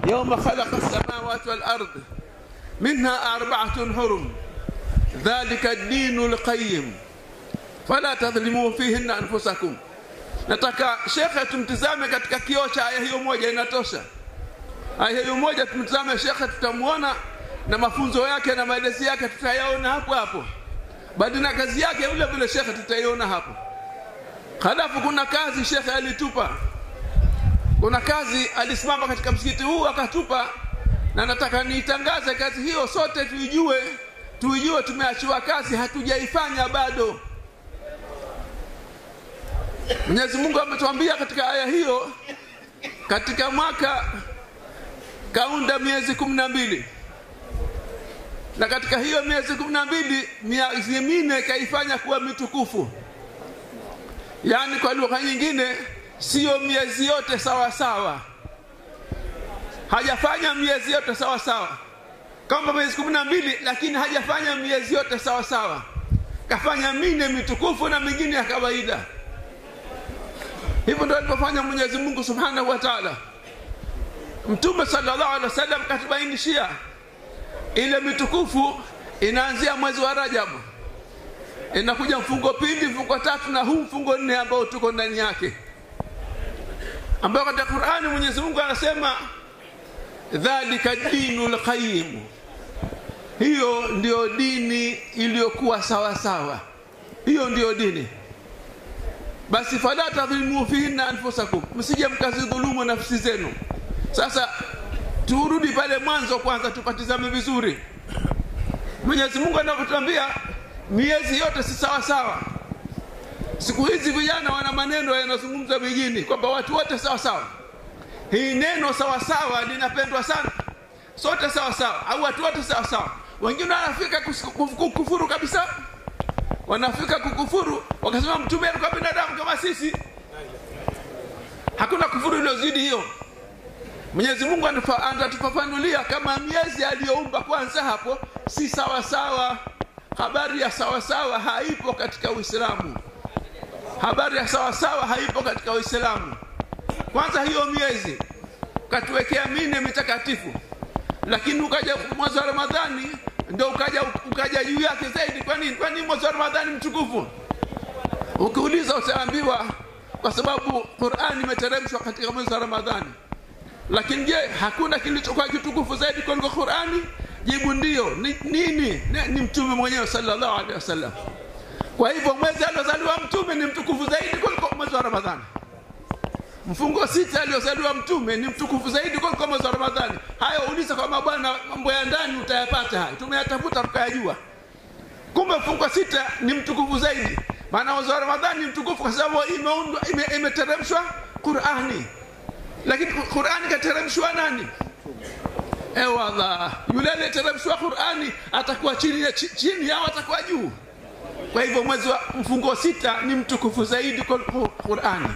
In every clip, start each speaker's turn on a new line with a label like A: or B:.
A: يوم خلق السماوات والأرض منها 4 حرم ذلك الدين القيم فلا تظلموا فيهن أنفسكم. Nataka shekhe tumtizame katika kioo cha aya hiyo moja, inatosha. Aya hiyo moja tumtizame shekhe, tutamuona na mafunzo yake na maelezo yake tutayaona hapo hapo. Baada na kazi yake vile vile shekhe tutaiona hapo. Halafu kuna kazi shekhe alitupa. Kuna kazi alisimama katika msikiti huu akatupa, na nataka niitangaze kazi hiyo sote tuijue tumeachiwa kazi hatujaifanya bado. Mwenyezi Mungu ametuambia katika aya hiyo, katika mwaka kaunda miezi 12, na katika hiyo miezi 12 miezi minne kaifanya kuwa mitukufu. Yani kwa lugha nyingine sio miezi yote sawa sawa, hajafanya miezi yote sawa sawa kama miezi 12, lakini hajafanya miezi yote sawa sawa, kafanya minne mitukufu na mingine ya kawaida. Hivyo ndio alipofanya Mwenyezi Mungu Subhanahu wa Ta'ala. Mtume sallallahu alaihi wasallam katubainishia ile mitukufu inaanzia mwezi wa Rajab, inakuja mfungo pili, mfungo tatu, na huu mfungo 4 ambao tuko ndani yake, ambao katika Qur'ani Mwenyezi Mungu anasema dhalika dinul qayyim, hiyo ndio dini iliyokuwa sawa sawa, hiyo ndio dini. Basi fala tadhlimu fihinna anfusakum, msije mkazidhulumu nafsi zenu. Sasa turudi pale mwanzo kwanza tupatizame vizuri. Mwenyezi Mungu anapotuambia miezi yote si sawa sawa. Siku hizi vijana wana maneno yanazungumza vijini kwamba watu wote sawa sawa. Hii neno sawa sawa linapendwa sana. Sote sawa sawa au watu wote sawa sawa. Wengine wanafika kukufuru kabisa. Wanafika kukufuru wakasema mtume alikuwa binadamu kama sisi. Hakuna kufuru iliyozidi hiyo. Mwenyezi Mungu anatufafanulia kama miezi aliyoumba kwanza hapo si sawa sawa. Habari ya sawa sawa haipo katika Uislamu. Habari ya sawa sawa haipo katika Uislamu. Kwanza hiyo miezi katuwekea minne mitakatifu, lakini ukaja mwezi wa Ramadhani ndio ukaja juu yake zaidi. Kwa nini mwezi wa Ramadhani mtukufu? Ukiuliza utaambiwa kwa sababu Qur'ani imeteremshwa katika mwezi wa Ramadhani. Lakini je, hakuna kilichokuwa kitukufu zaidi kuliko Qur'ani? Jibu ndio. Nini? Ni mtume mwenyewe sallallahu alaihi wasallam. Kwa hivyo mwezi aliozaliwa mtume ni mtukufu zaidi kuliko mwezi wa Ramadhani. Mfungo 6 aliozaliwa mtume ni mtukufu zaidi kuliko mwezi wa Ramadhani. Hayo uliza kwa mabwana, mambo ya ndani utayapata hayo. Tumeyatafuta tukayajua. Kumbe mfungo 6 ni mtukufu zaidi. Maana mwezi wa Ramadhani ni mtukufu kwa sababu imeteremshwa Qur'ani. Lakini Qur'ani kateremshwa nani? Allah, yule aliyeteremshwa Qur'ani atakuwa chini yao atakuwa juu. Kwa hivyo mwezi wa mfungo 6 ni mtukufu zaidi kuliko Qur'ani.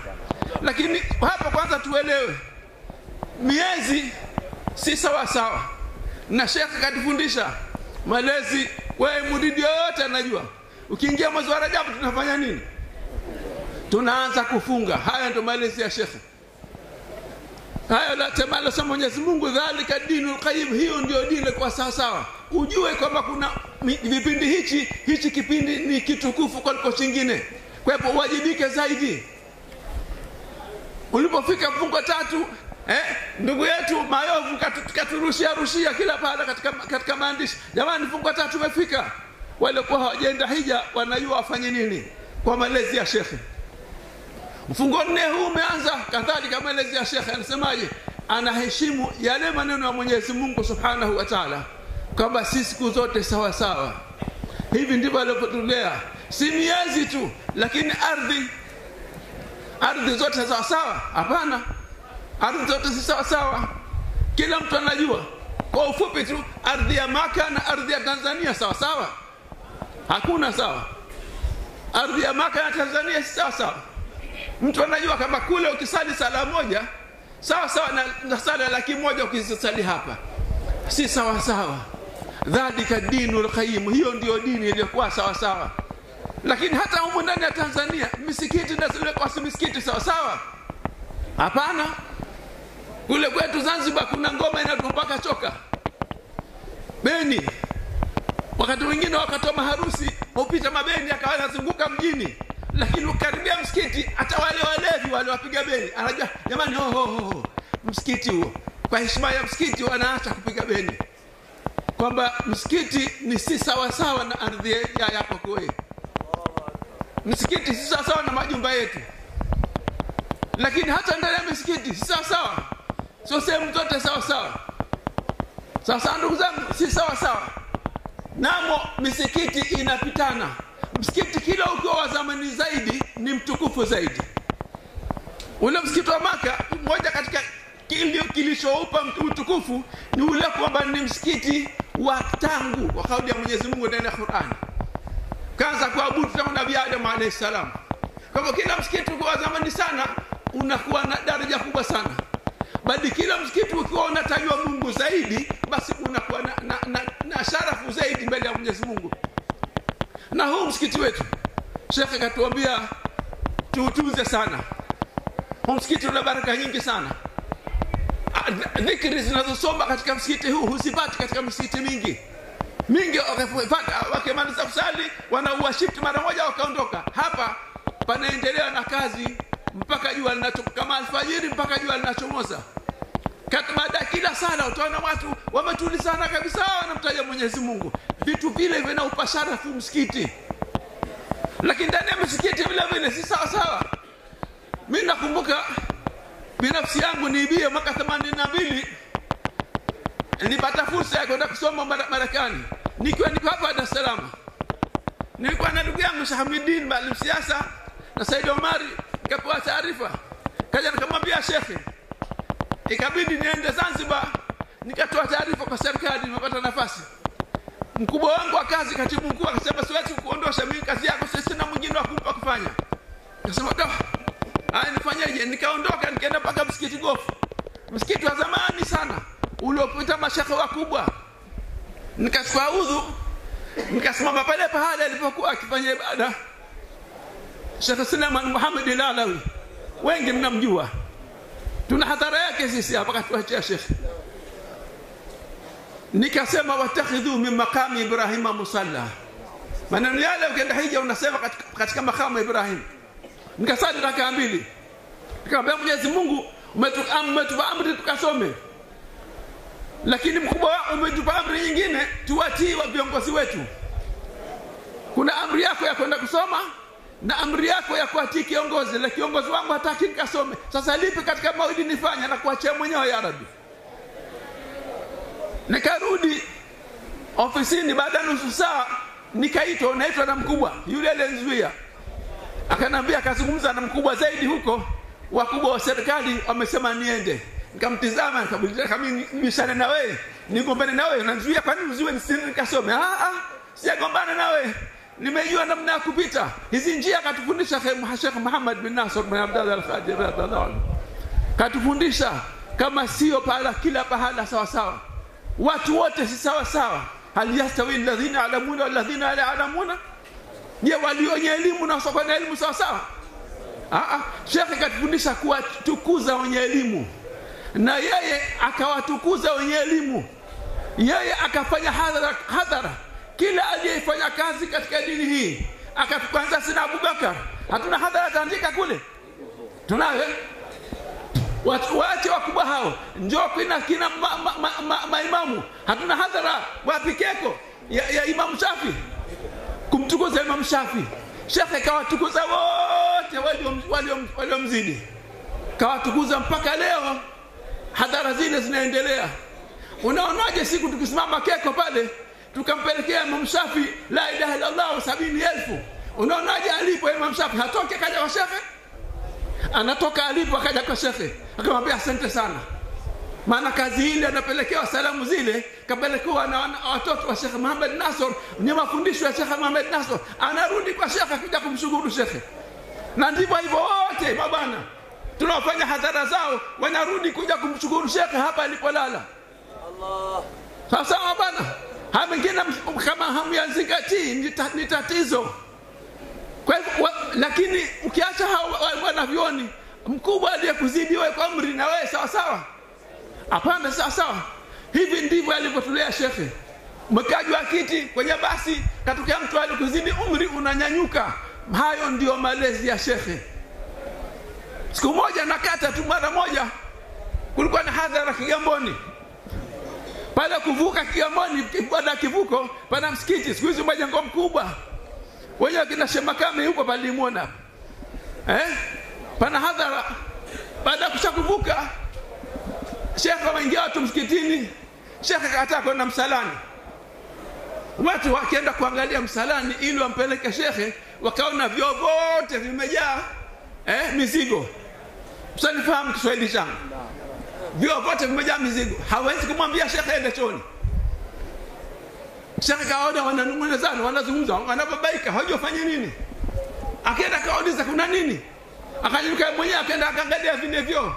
A: Lakini hapa kwanza tuelewe miezi si sawa sawa. Na Sheikh katufundisha malezi, wewe muridi yote anajua. Ukiingia mwezi wa Rajab tunafanya nini? Tunaanza kufunga. Haya ndio malezi ya Sheikh. Hayo la tamala sema Mwenyezi Mungu dhalika dinul qayyim, hiyo ndio dini kwa sawa sawa. Ujue kwamba kuna vipindi hichi kipindi ni kitukufu kuliko kingine. Kwa hivyo wajibike zaidi. Ulipofika mfungo 3, ndugu yetu Mayovu katurushia kila pale katika maandishi. Jamani, mfungo 3 umefika. Wale kwa hawajaenda hija wanajua wafanye nini kwa malezi ya Sheikh. Mfungo 4 huu umeanza kadhalika malezi ya Sheikh. Anasemaje? Anaheshimu yale maneno ya Mwenyezi Mungu Subhanahu wa Ta'ala kwamba sisi siku zote sawa sawa. Hivi ndivyo alivyotulea. Si miezi tu, lakini ardhi zote sawa sawa? Hapana. Ardhi zote si sawa sawa. Kila mtu anajua. Kwa ufupi tu, ardhi ya Maka na ardhi ya Tanzania sawa sawa? Hakuna sawa. Ardhi ya Maka na Tanzania si sawa sawa. Mtu anajua kama kule ukisali sala moja sawa sawa na sala 100,000 ukisali hapa. Si sawa sawa. Dhalika dinul qayyim, hiyo ndio dini iliyokuwa sawa sawa. Lakini hata humu ndani ya Tanzania misikiti na zile kwa misikiti sawa sawa? Hapana. Kule kwetu Zanzibar kuna ngoma inatompaka choka beni. Wakati wengine wakatoa maharusi upita mabeni akawa anazunguka mjini, lakini ukaribia msikiti hata wale walevi wale wapiga beni anajua jamani msikiti huo. Kwa heshima ya msikiti wanaacha kupiga beni, kwamba msikiti ni si sawa sawa na ardhi yako kwa. Msikiti si sawa sawa na majumba yetu, lakini hata ndani ya msikiti si sawa sawa. Sio sehemu zote sawa sawa. Sasa ndugu zangu, si sawa sawa. Namo misikiti inapitana. Msikiti kila ukiwa wa zamani zaidi ni mtukufu zaidi. Ule msikiti wa Maka, mmoja katika kilichoupa mtukufu ni ule kwamba ni msikiti wa tangu wa kauli ya Mwenyezi Mungu ndani ya Qur'an. Kaanza kuabudu tangu Nabii Adam alayhi salam. Kwa hivyo kila msikiti kwa zamani sana unakuwa na daraja kubwa sana. Bali kila msikiti ukiwa unatajwa Mungu zaidi, basi unakuwa na sharafu zaidi mbele ya Mwenyezi Mungu. Na huu msikiti wetu Sheikh akatuambia tuutunze sana. Huu msikiti una baraka nyingi sana. Dhikri zinazosoma katika msikiti huu husipati katika msikiti mingi wakifata wakimaliza kusali wanaua shift mara moja wakaondoka. Hapa panaendelea na kazi mpaka jua linachomoza, kama alfajiri mpaka jua linachomoza. Baada kila sala utaona watu wametulizana kabisa wanamtaja Mwenyezi Mungu. Vitu vile vinaupa sharafu msikiti. Lakini ndani ya msikiti vile si sawa sawa. Mimi nakumbuka binafsi yangu niibie mwaka 82 nilipata fursa ya kwenda kusoma Marekani. Nikiwa hapa Dar es Salaam. Nilikuwa na ndugu yangu Shahamidin Maalim Siasa na Said Omari, nikapewa taarifa. Kaja nikamwambia Sheikh, ikabidi niende Zanzibar, nikatoa taarifa kwa serikali nimepata nafasi. Mkubwa wangu wa kazi, katibu mkuu, akasema siwezi kuondosha mimi kazi yako, sisi na mwingine wa kumpa kufanya. Nikasema nifanyaje? Nikaondoka nikaenda mpaka msikiti Gofu. Msikiti wa zamani sana uliopita mashaka wakubwa. Nikachukua udhu, nikasimama pale alipokuwa akifanya ibada Sheikh Suleiman Muhammad Al-Alawi. Wengi mnamjua. Tuna hadhara yake sisi hapa katuachia Sheikh. Nikasema watakhidhu min maqami Ibrahim musalla. Maneno yale ukienda hija unasema katika makamu Ibrahim. Nikasali raka 2. Nikamwambia Mwenyezi Mungu umetupa amri tukasome. Lakini mkubwa umetupa amri nyingine tuwatii wa viongozi wetu. Kuna amri yako ya kwenda kusoma na amri yako ya kuatii kiongozi, lakini kiongozi wangu hataki nikasome. Sasa lipi katika maulidi nifanya na kuachia mwenyewe ya Rabbi? Nikarudi ofisini baada ya nusu saa, nikaitwa na mkubwa yule aliyenizuia. Akanambia akazungumza na mkubwa zaidi huko, wakubwa wa serikali wamesema niende. Nikamtizama nikabuliza kama nibishane na wewe, nigombane na wewe, unanizuia kwa nini uziwe nikasome? Sijagombana na wewe. Nimejua namna ya kupita. Hizi njia katufundisha Sheikh Muhammad bin Nasr bin Abdullah Al-Qadir radhiallahu anhu. Katufundisha kama sio kila pahala sawa sawa. Watu wote si sawa sawa. Hal yastawi alladhina ya'lamuna wal ladhina la ya'lamuna? Je, walio wenye elimu na wasio na elimu sawa sawa? Sheikh katufundisha kuwatukuza wenye elimu. Na yeye akawatukuza wenye elimu. Yeye akafanya hadhara. Kila aliyefanya kazi katika dini hii akatuanza sina Abubakar. Hatuna hadhara taandika kule. Tunawe watu waache wakubwa hao. Njoo kina maimamu. Hatuna hadhara wapi keko ya Imam Shafi. Kumtukuza Imam Shafi. Sheikh kawatukuza wote waliomzidi. Kawatukuza mpaka leo. Hadhara zile zinaendelea. Unaonaje siku tukisimama keko pale tukampelekea Imam Shafi la ilaha illa Allah 70,000? Unaonaje alipo Imam Shafi? Hatoke kaja kwa Sheikh? Anatoka alipo akaja kwa Sheikh akamwambia asante sana, maana kazi ile anapelekewa salamu zile kapelekewa na watoto wa Sheikh Muhammad Nasr, ni mafundisho ya Sheikh Muhammad Nasr, anarudi kwa Sheikh kuja kumshukuru Sheikh. Na ndivyo hivyo wote mabana tunafanya hadhara zao wanarudi kuja kumshukuru Sheikh hapa alipolala. Allah. Sasa mabana hamengine kama hamuyazingatii ni tatizo. Kwa hivyo lakini ukiacha hao wanavyoni, mkubwa aliyekuzidi wewe kwa amri na wewe sawa sawa, Hapana, sawa. Hivi ndivyo alivyotulea shekhe. Mkaji wa kiti kwenye basi, katokea mtu alikuzidi umri, unanyanyuka. Hayo ndio malezi ya shekhe. Siku moja nakata tu mara moja, kulikuwa na hadhara Kigamboni. Pale kuvuka Kigamboni, baada kivuko pana msikiti, siku hizo majengo mkubwa. Wenyewe kina Shemakame yuko pale muona. Pana hadhara. Baada kushakuvuka, shekhe waingia watu msikitini, shekhe kataa kwenda msalani. Watu wakienda kuangalia msalani ili wampeleke shekhe, wakaona vyoo vyote vimejaa mizigo. Msanifahamu Kiswahili changu. Vyoo vyote vimejaa mizigo. Hawezi kumwambia shekhe aende chooni. Shekhe kaona wananung'unezana, wanazungumza, wanababaika, hawajafanya nini. Akaenda kauliza kuna nini? Akanyuka mwenyewe akaenda akaangalia vile vyoo.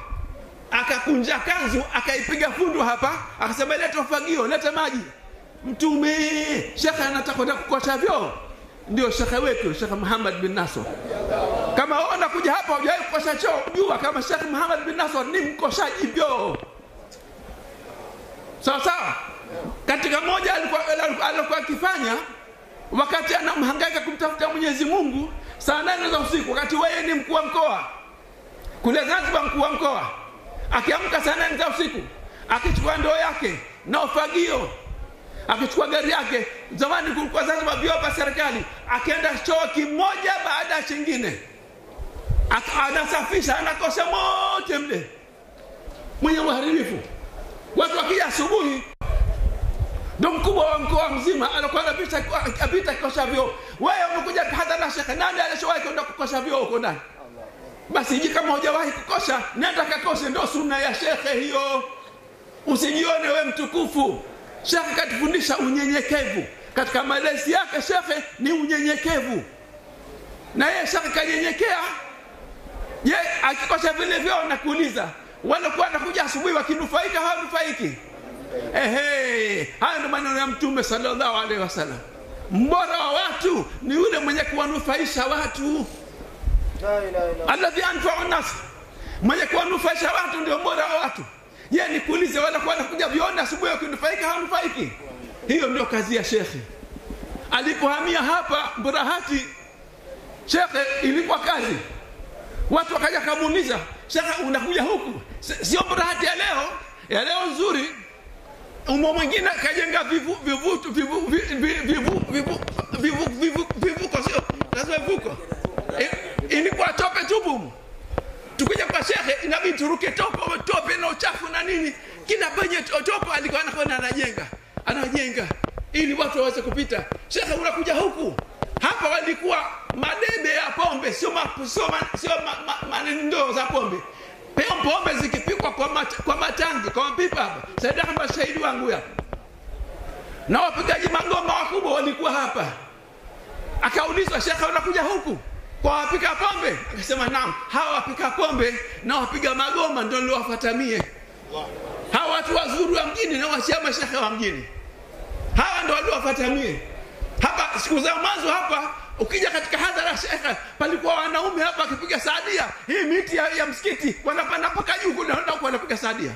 A: Akakunja kanzu, akaipiga fundu hapa, akasema leta fagio, leta maji. Mtume, shekhe anataka kwenda kukosha vyoo. Ndio shekhe wetu, Sheikh Muhammad bin Nasr. Kama wewe unakuja hapa hujawahi kukosha choo, jua kama Sheikh Muhammad bin Nasr ni mkoshaji vyoo. Sawa. Katika moja alikuwa akifanya wakati anamhangaika kumtafuta Mwenyezi Mungu, saa 8 za usiku, wakati wewe ni mkuu wa mkoa. Kule Zanzibar mkuu wa mkoa. Akiamka saa 8 za usiku, akichukua ndoo yake na ufagio, akichukua gari yake, zamani kulikuwa Zanzibar vyoo vya serikali, akienda choo kimoja baada ya kingine. Anasafisha, anakosha mote mle. Mwenye uharibifu. Watu wakija asubuhi, ndio mkubwa wa mkoa mzima anakuwa anapita kukosha vyoo. Wewe umekuja hadhara shekhe, nani alishawahi kwenda kukosha vyoo huko ndani? Basi hiji kama hujawahi kukosha, nenda kakoshe, ndio sunna ya shekhe hiyo. Usijione wewe mtukufu. Shekhe katufundisha unyenyekevu. Katika malezi yake shekhe ni unyenyekevu. Na yeye shekhe kanyenyekea. Yeye akikosha vile vyoo na kuuliza, wanakuwa wanakuja asubuhi wakinufaika hawanufaiki. Hayo ndio maneno ya Mtume sallallahu alaihi wasallam. Mbora wa watu ni yule mwenye kuwanufaisha watu. Alladhi anfa'u nas. Mwenye kuwanufaisha watu ndio mbora wa watu. Yeye ni kuulize wanakuwa wanakuja viona asubuhi wakinufaika hawanufaiki. Hiyo ndio kazi ya shekhe. Alipohamia hapa Burahati, shekhe ilikuwa kazi. Watu wakaja kumuuliza, shekhe unakuja huku? Sio Burahati ya leo. Ya leo nzuri. Umo mwingine kajenga vivuko sio? Lazima vivuko. Ilikuwa tope tupu. Tukija kwa shekhe inabidi turuke tope na uchafu na nini. Kila penye tope alikuwa anakwenda anajenga ili watu waweze kupita. Shekhe unakuja huku? Hapa walikuwa madebe ya pombe, sio ndoo za pombe. Pombe zikipikwa kwa matangi, kwa mapipa hapa. Saida kama shahidi wangu hapa. Na wapigaji magoma wakubwa walikuwa hapa. Akaulizwa, shekhe unakuja huku kwa wapika pombe? Akasema naam, hawa wapika pombe na wapiga magoma ndio niliwafuatamie. Hawa watu wazuri wa mjini na washama shekhe wa mjini. Hawa ndio waliwafuatamie. Hapa siku za mwanzo hapa ukija katika hadhara shekhe palikuwa wanaume hapa akipiga saadia. Hii miti ya msikiti wanapanda mpaka juu kuna huko wanapiga saadia.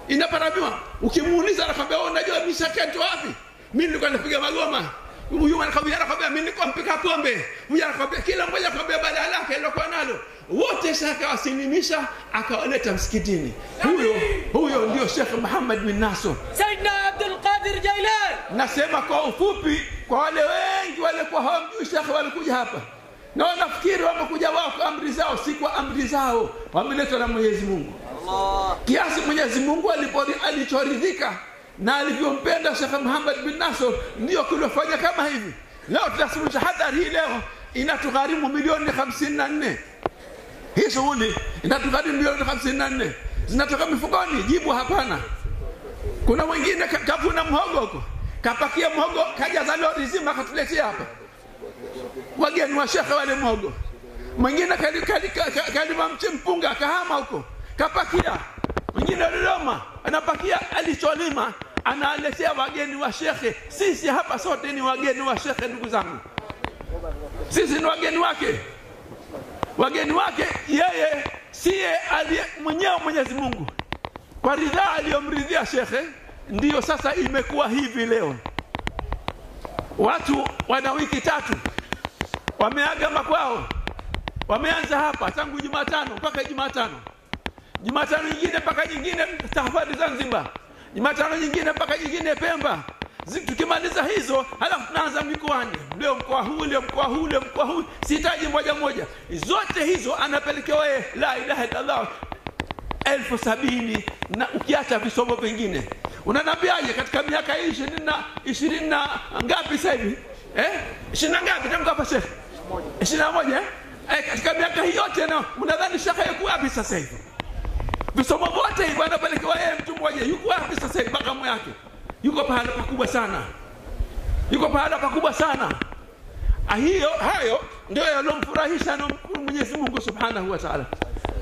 A: Inaparamiwa. Ukimuuliza anakwambia wewe unajua mishakati wapi? Mimi nilikuwa napiga magoma. Huyu anakwambia mimi nilikuwa mpika pombe. Huyu anakwambia kila mmoja anakwambia badala lake alilokuwa nalo. Wote shekhe wasilimisha akawaleta msikitini. Huyo ndio Sheikh Muhammad bin Nasr.
B: Sayyidina Abdul Qadir Jailan.
A: Nasema kwa ufupi kwa wale wengi walikuwa hawamjui shekhe walikuja hapa. Na wanafikiri wamekuja wao kwa amri zao, si kwa amri zao. Wameletwa na Mwenyezi Mungu. Allah. Kiasi Mwenyezi Mungu alichoridhika na alivyompenda Sheikh Muhammad bin Nasr ndio kulofanya kama hivi. Leo tunasuluhisha hadhari hii leo inatugharimu milioni 54. Hii shughuli inatugharimu milioni 54. Zinatoka mifukoni? Jibu hapana. Kuna mwingine kavuna mhogo huko, kapakia mhogo kaja za lori zima akatuletea hapa. Wageni wa shekhe wale mhogo. Mwingine kalima mpunga kahama huko, kapakia. Mwingine Dodoma anapakia alicholima analetea wageni wa shekhe. Sisi hapa sote ni wageni wa shekhe ndugu zangu. Sisi ni wageni wake. Wageni wake yeye siye mwenyewe Mwenyezi Mungu. kwa ridhaa aliyomridhia shekhe, ndio sasa imekuwa hivi leo. Watu wana wiki 3 wameaga makwao, wameanza hapa tangu Jumatano mpaka Jumatano, Jumatano nyingine mpaka nyingine tahafadhi Zanzibar, Jumatano nyingine mpaka nyingine Pemba. Tukimaliza hizo halafu tunaanza mikoani, leo mkoa huu, leo mkoa huu, leo mkoa huu, sitaji moja moja. Zote hizo anapelekewa yeye la ilaha illallah 1070, na ukiacha visomo vingine. Unaniambiaje katika miaka hii 20 na ngapi sasa hivi? 20 ngapi tangu hapa shekhe? 21. Katika miaka hii yote na unadhani shekhe yuko wapi sasa hivi? Visomo vyote hivi anapelekewa yeye mtu mmoja. Yuko wapi sasa hivi makamu yake? Yuko pahala pakubwa sana. Yuko pahala pakubwa sana. Hayo ndio yalomfurahisha na Mwenyezi Mungu Subhanahu wa Ta'ala.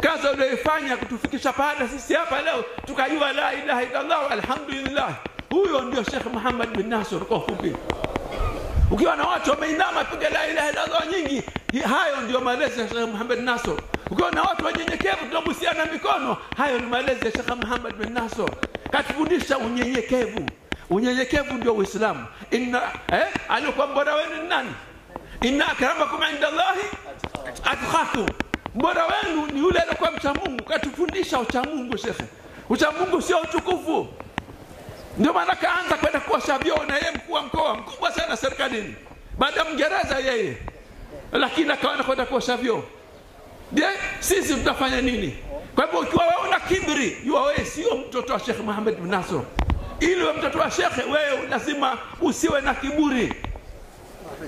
A: Kazi aliyofanya kutufikisha pahala sisi hapa leo tukajua la ilaha illallah, alhamdulillah. Huyo ndio Sheikh Muhammad bin Nasr kwa ufupi. Ukiwa na watu wameinama piga la ilaha illallah nyingi, hayo ndio malezi ya Sheikh Muhammad bin Nasr. Ukiwa na watu wanyenyekevu tunabusiana mikono, hayo ni malezi ya Sheikh Muhammad bin Nasr. Katufundisha unyenyekevu. Unyenyekevu ndio Uislamu. Alikuwa bora wenu nani? Inna akramakum indallahi atqakum. Bora wenu ni yule aliyekuwa mcha Mungu. Katufundisha ucha Mungu shekhe. Ucha Mungu sio utukufu. Ndio maana kaanza kwenda kuosha vyoo na yeye mkuu wa mkoa mkubwa sana serikalini. Baada ya Mngereza yeye. Lakini akaanza kwenda kuosha vyoo. Je, sisi tutafanya nini? Kwa hivyo ukiwa wewe una kiburi, wewe sio mtoto wa Sheikh Muhammad bin Nasr. Ili wewe mtoto wa shekhe, wewe lazima usiwe na kiburi.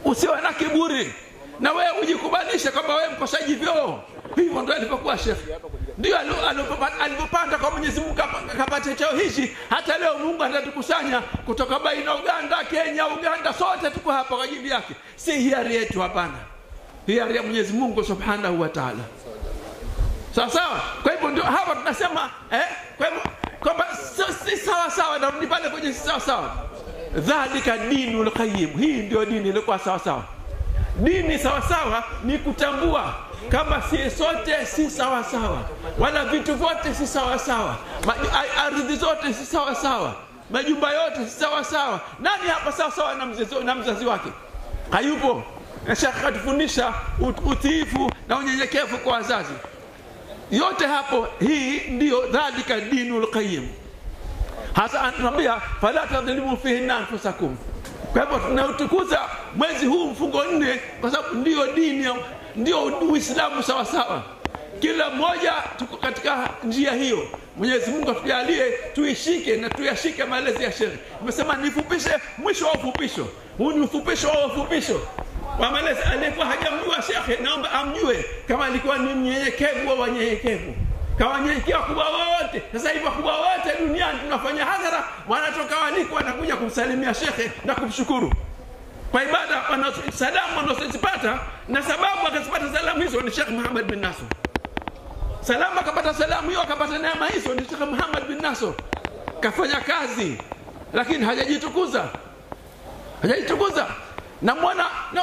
A: Usiwe na kiburi. Na wewe ujikubalishe kwamba wewe mkosaji vyoo. Hivyo ndio alipokuwa shekhe. Ndio alipopanda kwa Mwenyezi Mungu akapata cheo hichi. Hata leo Mungu atatukusanya kutoka baina Uganda, Kenya, Uganda, sote tuko hapa kwa ajili yake. Si hiari yetu, hapana. Hiari ya Mwenyezi Mungu Subhanahu wa Ta'ala. Sawa. Kwa hivyo ndio hapa tunasema kwa hivyo kwamba si sawa na rudi pale kwenye sawa. Dhalika dinul qayyim. Hii ndio dini ilikuwa sawa. Dini sawa ni kutambua kama si sote si sawa, wala vitu vyote si sawa, ardhi zote si sawa, majumba yote si sawa. Nani hapa sawa na mzazi wake? Hayupo. Sheikh katufundisha utiifu na unyenyekevu kwa wazazi. Yote hapo, hii ndio dhalika dinul qayyim. Hasa anatuambia fala tadhlimu fihi anfusakum. Kwa hivyo tunautukuza mwezi huu mfungo 4 kwa sababu ndio dini, ndio Uislamu sawa. Kila mmoja tuko katika njia hiyo. Mwenyezi Mungu atujalie tuishike na tuyashike malezi ya Sheikh. Nimesema nifupishe mwisho wa ufupisho. Huu ni ufupisho wa ufupisho. Kwa malezi alikuwa hajamjua Sheikh, naomba amjue kama alikuwa ni mnyenyekevu wa wanyenyekevu. Kama nyenyekevu kubwa wote. Sasa hivi kubwa wote duniani tunafanya hadhara, wanatoka waliko wanakuja kumsalimia Sheikh na kumshukuru. Kwa ibada salamu wanazozipata, na sababu akazipata salamu hizo ni Sheikh Muhammad bin Nasr. Salamu akapata salamu hiyo, akapata neema hizo ni Sheikh Muhammad bin Nasr. Kafanya kazi lakini hajajitukuza. Na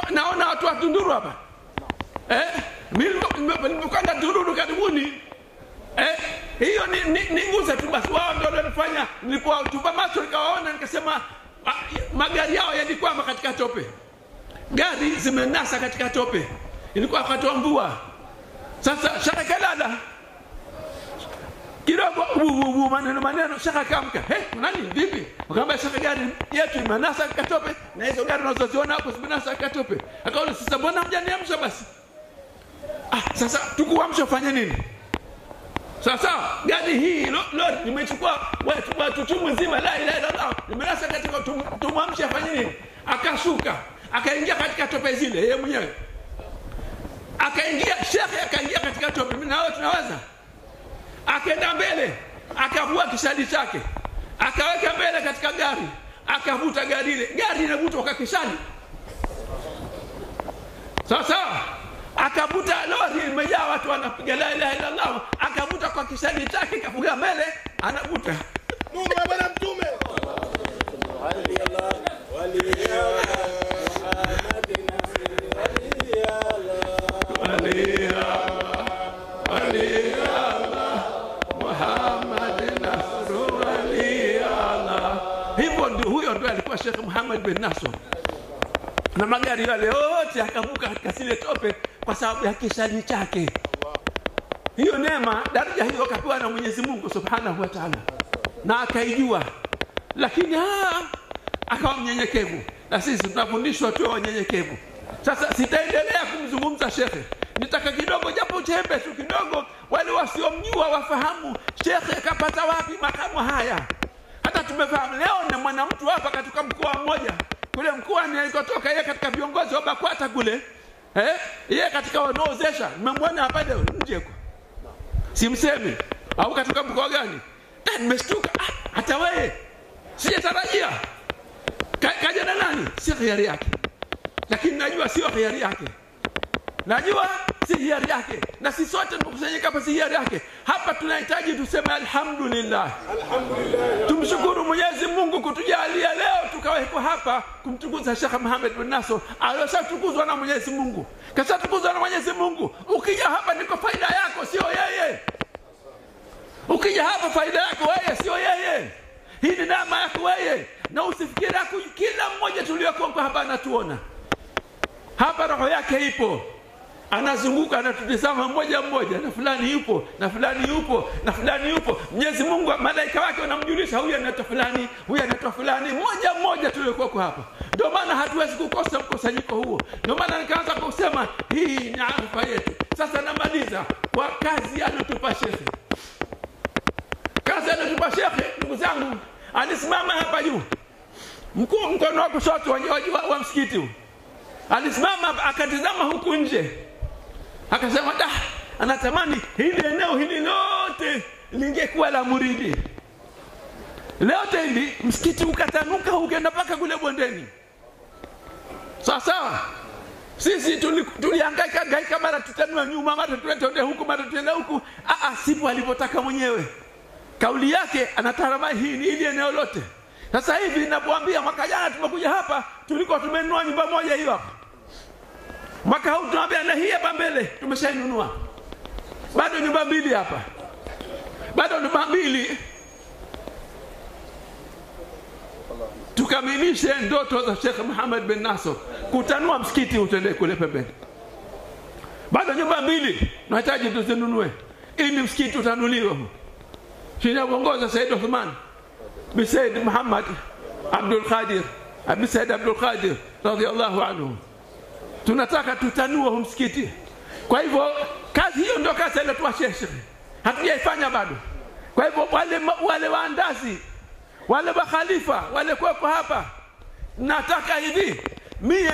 A: naona watu wa Tunduru hapa. Mimi kwenda Tunduru karibuni. Hiyo ni nguza tu basi, wao ndio wanafanya. Nilipotupa macho nikawaona, nikasema magari yao yalikwama katika tope. Gari zimenasa katika tope. Ilikuwa wakati wa mvua. Sasa shaka kalala. Kidogo maneno shaka kamka. Nani vipi? Wakamba shaka gari yetu imenasa katika tope, na hizo gari unazoziona hapo zimenasa katika tope. Akaona sasa mbona mjaniamsha basi? Sasa tukuamsha fanya nini? Sasa gari hii lori nimechukua watu timu nzima la ilaha illallah, nimenasa katika tumamsha fanya nini? Akashuka, akaingia katika tope zile yeye mwenyewe. Sheikh akaingia katika tope. Mimi na wewe tunaweza. Akaenda mbele, akavua kishadi chake, akaweka mbele katika gari, akavuta gari ile. Gari inavutwa kwa kishadi. Sasa akavuta lori imejaa watu wanapiga la ilaha illallah, akavuta kwa kishadi chake, kafuga mbele, anavuta.
C: Mungu na bwana mtume.
A: Muhammad Sheikh Muhammad bin Nasr, na magari yale yote akavuka katika zile tope kwa sababu ya kisali chake. Hiyo neema, daraja hiyo akapewa na Mwenyezi Mungu Subhanahu wa Ta'ala, na akaijua, lakini akawa mnyenyekevu. Na sisi tunafundishwa tuwe wanyenyekevu. Sasa sitaendelea kumzungumza shekhe, nitaka kidogo, japo chembe tu kidogo, wale wasiomjua wafahamu shekhe akapata wapi makamu haya. Hata tumefahamu leo na mwanamtu hapa katika mkoa mmoja kule, mkoa ni alikotoka yeye, katika viongozi wa BAKWATA kule, yeye katika wanaozesha, nimemwona hapa leo nje huko, simsemi au katika mkoa gani. Nimeshtuka, hata wewe sijatarajia. Kaja na nani? Si hiari yake, lakini najua sio hiari yake, najua si hiari yake, na sisi sote tumekusanyika hapa si hiari yake. Hapa tunahitaji tuseme alhamdulillah, alhamdulillah, tumshukuru Mwenyezi Mungu kutujalia leo tukawekwa hapa kumtukuza Sheikh Muhammad bin Nasr aliyotukuzwa na Mwenyezi Mungu. Kashatukuzwa na Mwenyezi Mungu. Ukija hapa ni kwa faida yako, sio yeye. Ukija hapa faida yako wewe, sio yeye. Hii ni neema yako wewe, na usifikiri kila mmoja tuliyokuwa hapa anatuona. Hapa roho yake ipo, anazunguka anatutazama mmoja mmoja, na fulani yupo, na fulani yupo, na fulani yupo. Mwenyezi Mungu malaika wake wanamjulisha huyu anaitwa fulani, huyu anaitwa fulani, mmoja mmoja tuliyokuwa hapa. Ndio maana hatuwezi kukosa mkusanyiko huo. Ndio maana nikaanza kusema hii ni arifa yetu. Sasa namaliza kwa kazi anotupa shekhe. Kazi anotupa shekhe, ndugu zangu, alisimama hapa juu, mkono wa kushoto wa msikiti huu, alisimama akatazama huku nje, akasema anatamani hili eneo hili lote lingekuwa la muridi. Lote hili msikiti ukatanuka ukaenda mpaka kule bondeni. Sawa, sisi tulihangaika mara tutanua nyuma, mara tuende huku, mara tuende huku. Sipo alipotaka mwenyewe. Kauli yake anatarama hili eneo lote. Sasa hivi ninapoambia, mwaka jana tumekuja hapa, tulikuwa tumenunua nyumba moja hiyo hapa. Mwaka huu tunaambia na hii hapa mbele tumeshainunua. Bado nyumba mbili hapa. Bado nyumba mbili. Tukamilishe ndoto za Sheikh Muhammad bin Nasr, kutanua msikiti utende kule pembeni. Bado nyumba mbili tunahitaji tuzinunue ili msikiti utanuliwe. Chini ya uongozi wa Said Uthman bin Said Muhammad Abdul Qadir, Abi Said Abdul Qadir radhiyallahu anhu, tunataka tutanua msikiti. Kwa hivyo kazi hiyo ndio kazi ile tuwasheshe, hatujaifanya bado. Kwa hivyo wale waandazi, wale makhalifa, wale kwa hapa, nataka hivi, mie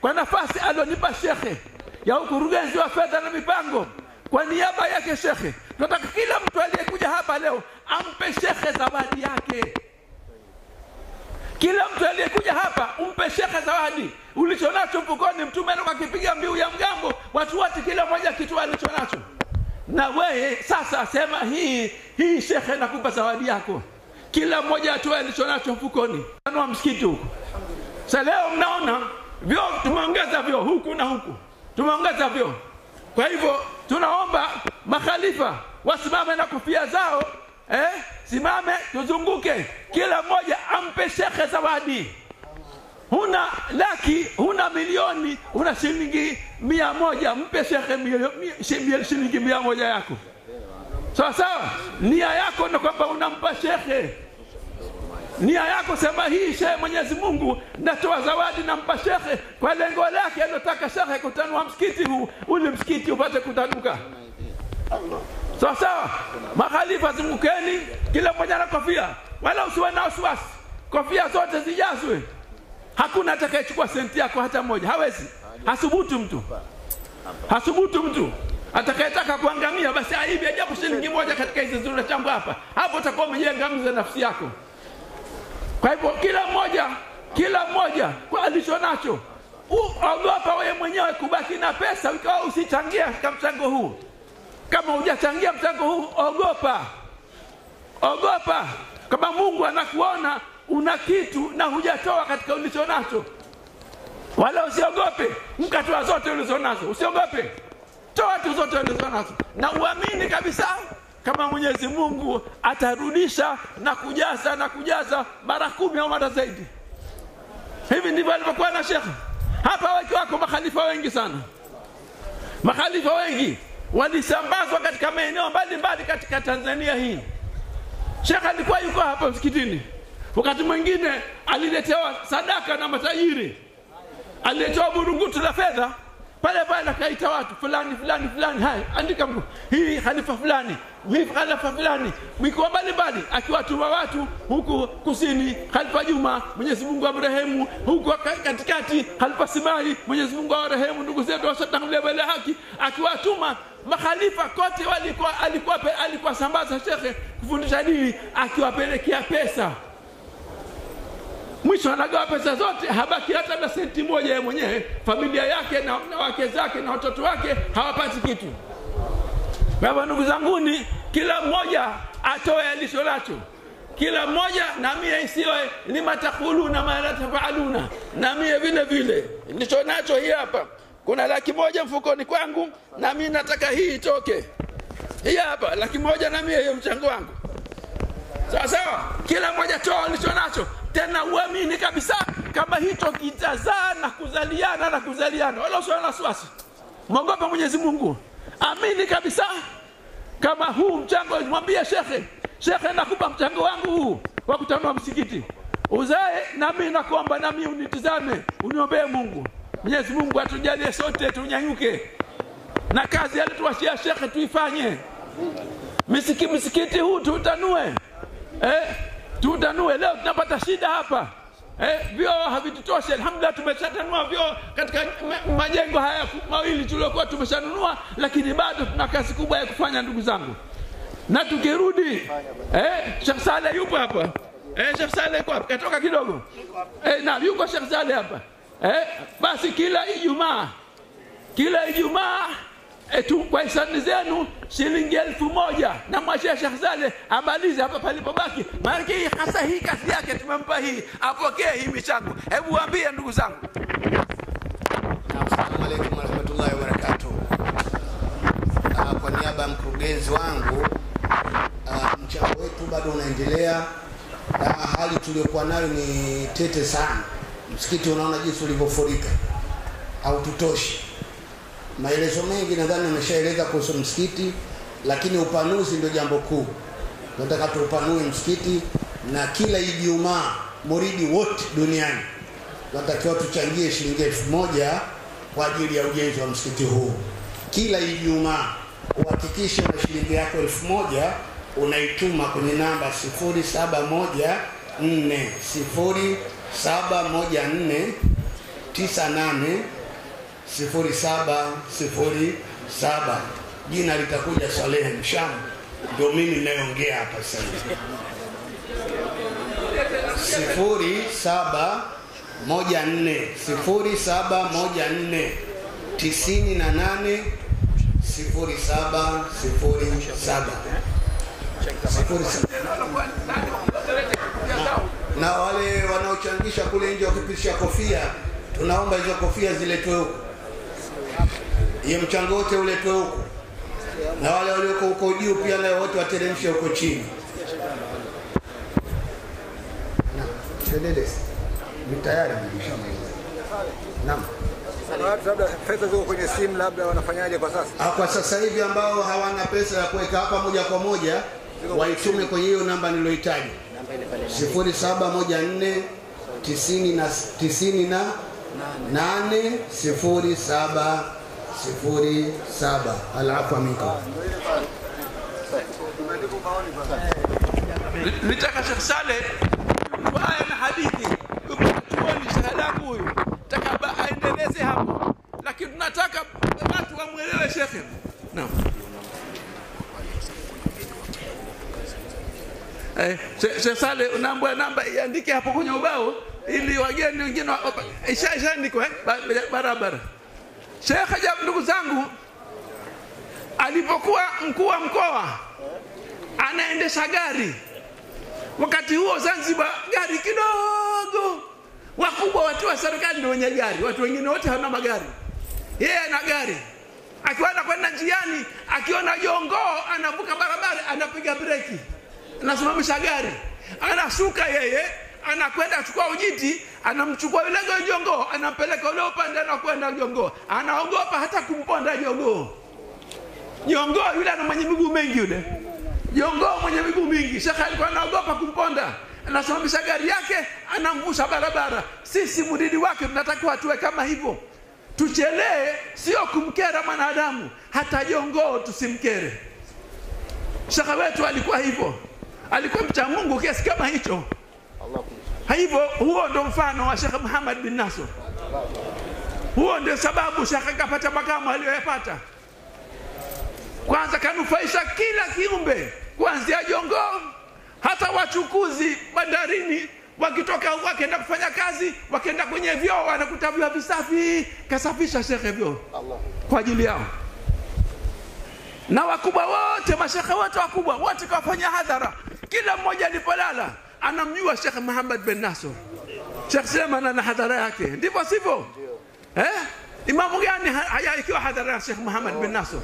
A: kwa nafasi alionipa shekhe ya ukurugenzi wa fedha na mipango, kwa niaba yake shekhe, tunataka kila mtu aliyekuja hapa leo ampe shekhe zawadi yake. Kila mtu aliyekuja hapa umpe shekhe zawadi. Ulichonacho mfukoni, Mtume akipiga mbiu ya mgambo, watu wote kila mmoja kitu alichonacho. Na wewe sasa sema hii shekhe nakupa zawadi yako. Kila mmoja atoe alichonacho mfukoni. Tanua msikiti huko. Sasa leo mnaona vyo tumeongeza vyo huku na huku. Tumeongeza vyo. Kwa hivyo tunaomba makhalifa wasimame na kofia zao, simame tuzunguke, kila mmoja ampe shekhe zawadi. Huna laki, huna milioni, huna shilingi 100, mpe shekhe shilingi 100 yako. Sawa, nia yako na kwamba unampa shekhe. Nia yako sema hii shekhe, Mwenyezi Mungu natoa zawadi nampa shekhe kwa lengo lake anataka shekhe kutanua msikiti huu, ule msikiti upate kutanuka. Sawa, makhalifa zungukeni, kila mmoja na kofia, wala usiwe na wasiwasi. Kofia zote zijazwe. Hakuna atakayechukua senti yako hata moja, hawezi. Hasubutu mtu. Atakayetaka kuangamia basi aibe japo shilingi 1 katika hizo zile changu hapa. Hapo utakuwa umejiangamiza nafsi yako. Kwa hivyo kila mmoja kwa alichonacho. Ogopa wewe mwenyewe kubaki na pesa ukawa usichangia katika mchango huu. Kama hujachangia mchango huu, ogopa. Kama Mungu anakuona una kitu na hujatoa katika ulichonacho, wala usiogope, mkatoa zote ulizonazo. Usiogope, toa tu zote ulizonazo, na uamini kabisa kama Mwenyezi Mungu atarudisha na kujaza mara 10 au mara zaidi. Hivi ndivyo alivyokuwa na Sheikh. Hapa wako makhalifa wengi sana. Makhalifa wengi walisambazwa katika maeneo mbalimbali katika Tanzania hii. Sheikh alikuwa yuko hapa msikitini. Wakati mwingine aliletewa sadaka na matajiri. Aliletewa burungutu la fedha. Pale akaita watu fulani, hai andika mko hii khalifa fulani, hii khalifa fulani, mikoa mbalimbali, akiwatuma watu huku kusini Khalifa Juma, Mwenyezi Mungu amrehemu, huku katikati Khalifa Simai, Mwenyezi Mungu amrehemu, ndugu zetu wasatangulia mbele haki, akiwatuma makhalifa kote alikuwa sambaza Sheikh kufundisha dini, akiwapelekea pesa. Mwisho anagawa pesa zote, habaki hata na senti moja yeye mwenyewe, familia yake na wake zake na watoto wake hawapati kitu. Baba, ndugu zanguni, kila mmoja atoe alichonacho. Kila mmoja na mie isiwe lima takuluna ma la tafaluna. Na mie vile vile nilicho nacho hii hapa. Kuna 100,000 mfukoni kwangu, na mimi nataka hii itoke. Hii hapa 100,000 na mie hiyo mchango wangu. Sawa? Kila mmoja toa alicho nacho. Tena uamini kabisa kama hicho kitazaa na kuzaliana, wala usiwe na wasiwasi. Mwogopa Mwenyezi Mungu. Amini kabisa kama huu mchango, mwambie Sheikh nakupa mchango wangu huu wa kutanua msikiti. Uzae na mimi nakuomba na mimi unitizame, uniombee Mungu. Mwenyezi Mungu atujalie sote tunyanyuke. Na kazi alituachia Sheikh tuifanye. Msikiti huu tutanue. Tutanue. Leo tunapata shida hapa. Vyo havitutoshe. Alhamdulillah tumeshatanua vyo katika majengo haya mawili tuliokuwa tumeshanunua, lakini bado tuna kazi kubwa ya kufanya ndugu zangu. Na tukirudi Sheikh Saleh yupo hapa. Sheikh Saleh yuko hapa, katoka kidogo. Na yuko Sheikh Saleh hapa. Basi kila Ijumaa kwa hisani zenu shilingi 1,000, na mwachia Sheikh Saleh amalize hapa palipobaki. Maana hasa hii kazi yake tumempa hii, apokee hii michango. Hebu waambie ndugu zangu.
D: Assalamu alaykum warahmatullahi wabarakatuh. Kwa niaba ya mkurugenzi wangu, mchango wetu bado unaendelea. Hali tuliyokuwa nayo ni tete sana. Msikiti unaona jinsi ulivyofurika. Haututoshi. Maelezo mengi nadhani nimeshaeleza kuhusu msikiti, lakini upanuzi ndio jambo kuu. Tunataka tuupanue msikiti, na kila Ijumaa muridi wote duniani tunatakiwa tuchangie shilingi 1,000 kwa ajili ya ujenzi wa msikiti huu. Kila Ijumaa uhakikishe na shilingi yako 1,000 unaituma kwenye namba 0714980707. Jina litakuja Saleh Msham, ndio mimi ninayeongea hapa sasa. 0714980707. Na wale wanaochangisha kule nje wakipisha kofia, tunaomba hizo kofia ziletwe huko. Hiyo mchango wote uletwe huko. Na wale walioko huko juu pia na wote wateremshe huko chini. Shedede. Ni tayari nimeshamaliza. Naam.
E: Labda pesa ziko kwenye simu, labda wanafanyaje kwa sasa?
D: Kwa sasa hivi ambao hawana pesa ya kuweka hapa moja kwa moja, waitume kwenye hiyo namba niloitaja. 0714980707. Alafu minkum.
A: Nitaka Sheikh Saleh kwa aya na hadithi tuone shahadaku huyu, nataka aendeleze hapo, lakini tunataka watu wamuelewe Sheikh. Naam. Sheikh Saleh unaambia namba iandike hapo kwenye ubao ili wageni wengine ishaandikwe barabara. Sheikh Ajab, ndugu zangu, alipokuwa mkuu wa mkoa anaendesha gari, wakati huo Zanzibar gari kidogo, wakubwa watu wa serikali ndio wenye gari, watu wengine wote hawana magari. Yeye ana gari, akiwa anakwenda njiani, akiona jongoo anavuka barabara, anapiga breki, anasimamisha gari, anashuka yeye, anakwenda kuchukua ujiti, anamchukua yule jongoo, anampeleka ule upande na kwenda jongoo. Anaogopa hata kumponda jongoo. Jongoo yule ana mwenye miguu mengi yule. Jongoo mwenye miguu mingi. Shekhe alikuwa anaogopa kumponda. Anasimamisha gari yake, anamvusha barabara. Sisi muridi wake tunatakiwa tuwe kama hivyo. Tuchelee, sio kumkera mwanadamu, hata jongoo tusimkere. Shekhe wetu alikuwa hivyo. Alikuwa mcha Mungu kiasi kama hicho. Hivyo huo ndo mfano wa Sheikh Muhammad bin Nasr. Huo ndio sababu Sheikh kapata makamu aliyopata. Kwanza kanufaisha kila kiumbe, kuanzia jongoo hata wachukuzi bandarini wakitoka wakaenda kufanya kazi, wakaenda kwenye vyoo wanakuta vyoo visafi, kasafisha Sheikh vyoo kwa ajili yao. Na wakubwa wote, mashekhe wote wakubwa wote kafanya hadhara, kila mmoja alipolala anamjua Sheikh Muhammad bin Nasr. Sheikh Suleiman ana hadhara yake, ndivyo sivyo? Imamu gani hayakiwa hadhara ya Sheikh Muhammad bin Nasr?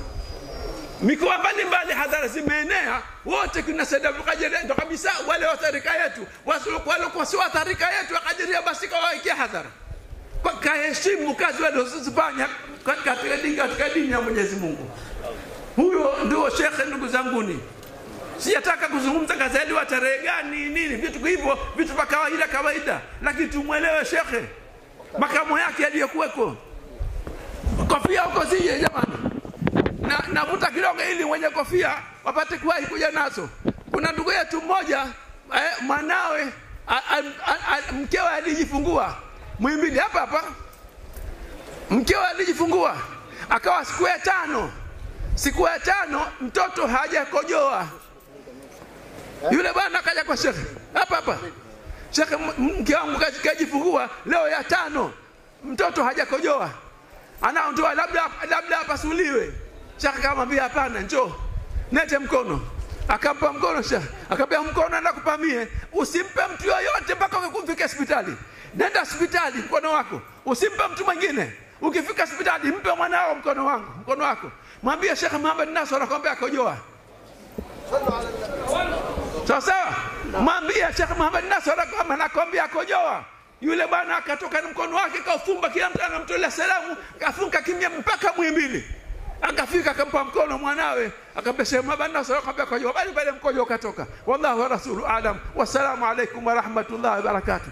A: Mikoa mbalimbali hadhara zimeenea, wote kuna Said Abdul Qadir ndo kabisa wale wa tarika yetu, wale kwa si wa tarika yetu akadiria basi kwa waikia hadhara. Kwa kaheshimu kazi wale usifanya katika dini ya Mwenyezi Mungu. Huyo ndio Sheikh, ndugu zanguni. Siyataka kuzungumza gazeti wa tarehe gani nini, vitu hivyo, vitu vya kawaida, lakini tumuelewe Sheikh makamo yake aliyokuweko. Kofia huko sije jamani. Navuta kidogo ili mwenye kofia wapate kuwahi kuja nazo. Kuna ndugu yetu mmoja mwanawe mkewe alijifungua Muhimbili hapa. Mkewe alijifungua akawa siku ya tano mtoto hajakojoa. Yule bwana akaja kwa Sheikh hapa. Sheikh, mke wangu kajifungua leo ya 5, mtoto hajakojoa. Anaondoa labda apasuliwe. Sheikh akamwambia hapana, njoo nete mkono. Akampa mkono Sheikh, akamwambia mkono nakupamie, usimpe mtu yoyote mpaka ukifika hospitali. Nenda hospitali mkono wako, usimpe mtu mwingine. Ukifika hospitali mpe mwanao mkono wako. Mwambie Sheikh Muhammad Nasr anakuambia akojoa. Sawa? Mwambie Sheikh Muhammad Nasr anakuambia akojoa. Yule bwana akatoka na mkono wake kaufumba, kila mtu anamtolea salamu, kafunga kimya mpaka Muhimbili. Akafika akampa mkono mwanawe, akamwambia Sheikh Muhammad Nasr akamwambia akojoa. Bali mkojo ukatoka. Wallahu wa rasuluhu aalam. Wassalamu alaykum wa rahmatullahi wa barakatuh.